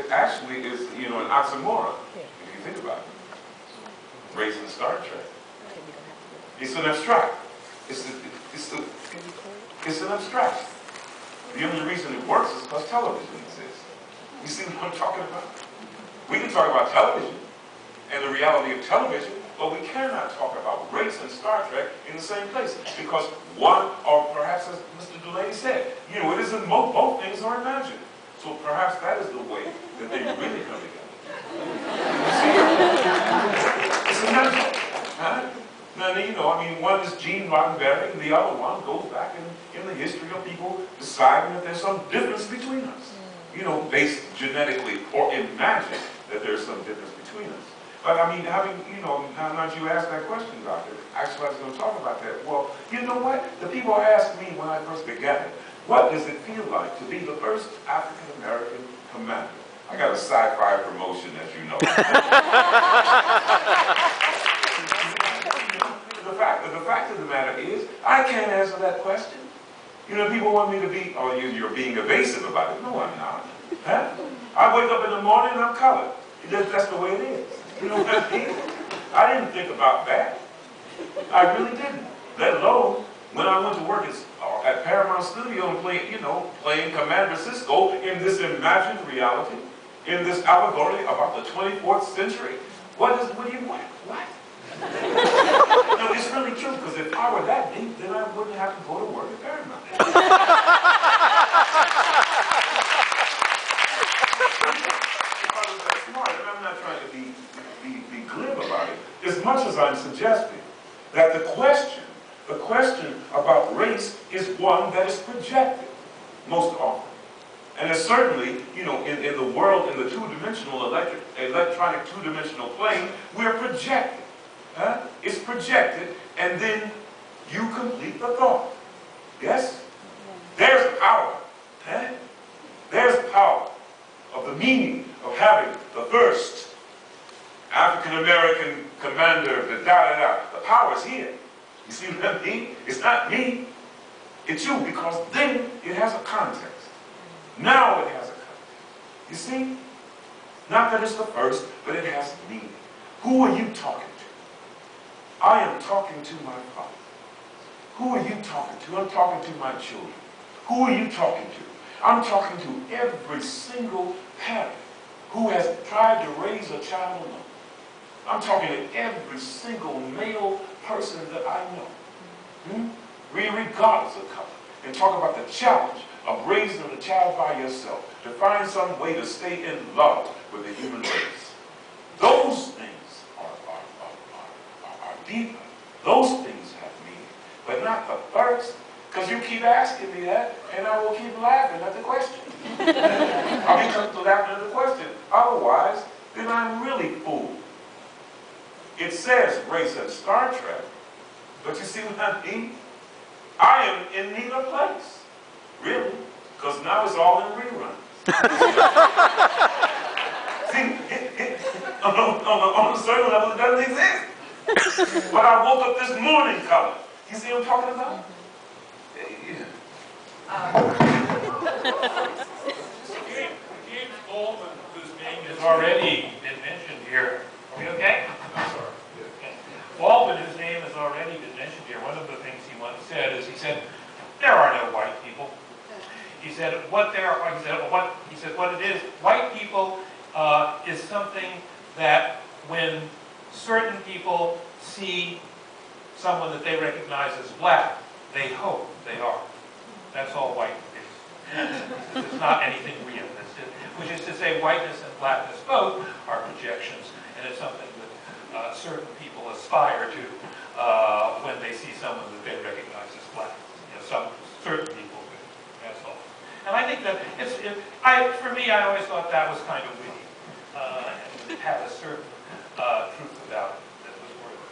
it actually is, you know, an oxymoron, if you think about it. Race in Star Trek. It's an abstract. It's an abstraction. The only reason it works is because television exists. You see what I'm talking about? We can talk about television and the reality of television, but we cannot talk about race and Star Trek in the same place, because one, or perhaps as Mr. Delaney said, you know, it isn't both things are imagined. So perhaps that is the way that they really come together. You see? It's imagined. Huh? Now, you know, I mean, one is Gene Roddenberry, and the other one goes back in the history of people deciding that there's some difference between us. You know, based genetically, or imagine that there's some difference between us. But I mean, having, you know, now that you asked that question, Doctor, actually I was going to talk about that. Well, you know what? The people asked me when I first began, what does it feel like to be the first African-American commander? I got a sci-fi promotion, as you know. The fact of the matter is, I can't answer that question. You know, people want me to be, oh, you're being evasive about it. No, I'm not. Huh? I wake up in the morning and I'm colored. That's the way it is. You know what I mean? I didn't think about that. I really didn't. Let alone when I went to work at Paramount Studio and playing Commander Cisco in this imagined reality, in this allegory about the 24th century. What do you want? What? No, it's really true, because if I were that deep, then I wouldn't have to go to work at Paramount. If I was that smart, and I'm not trying to be glib about it, as much as I'm suggesting that the question about race is one that is projected most often. And it's certainly, you know, in the world, in the two-dimensional electronic two-dimensional plane, we're projected. Huh? It's projected, and then you complete the thought. Yes? There's power. Huh? There's power of the meaning of having the first African-American commander, the da-da-da. The power is here. You see what I mean? It's not me. It's you, because then it has a context. Now it has a context. You see? Not that it's the first, but it has meaning. Who are you talking to? I am talking to my father. Who are you talking to? I'm talking to my children. Who are you talking to? I'm talking to every single parent who has tried to raise a child alone. I'm talking to every single male person that I know, regardless of color, and talk about the challenge of raising a child by yourself, to find some way to stay in love with the human race. Those things are deeper. Those things have meaning, but not the first, because you keep asking me that, and I will keep laughing at the question. I'll be laughing at the question. Otherwise, then I'm really fooled. It says race and Star Trek, but you see what I mean? I am in neither place, really, because now it's all in reruns. See, on a certain level, it doesn't exist. But I woke up this morning colored. You see what I'm talking about? James Baldwin, whose name has already been mentioned here. Are we okay? I'm sorry. Okay. Baldwin, whose name has already been mentioned here, one of the things he once said is, he said, there are no white people. He said, what it is, white people is something that when certain people see someone that they recognize as black, they hope they are. That's all white is. It's not anything real. Which is to say, whiteness and blackness both are projections, and it's something that certain people aspire to when they see someone that they recognize as black. You know, some certain people do. That's all. And I think that for me, I always thought that was kind of witty, and it had a certain truth about it that was worth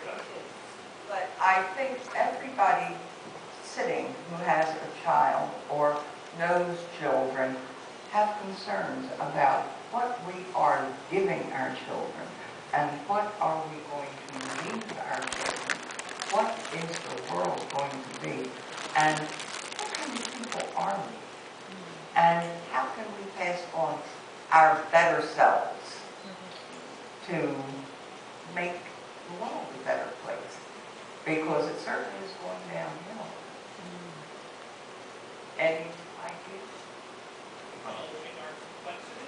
it. But I think everybody sitting who has a child or knows children have concerns about what we are giving our children and what are we going to leave our children. What is the world going to be? And what kind of people are we? And how can we pass on our better selves to make the world a better place, because it certainly is going downhill. Any ideas? Resolving our complexity?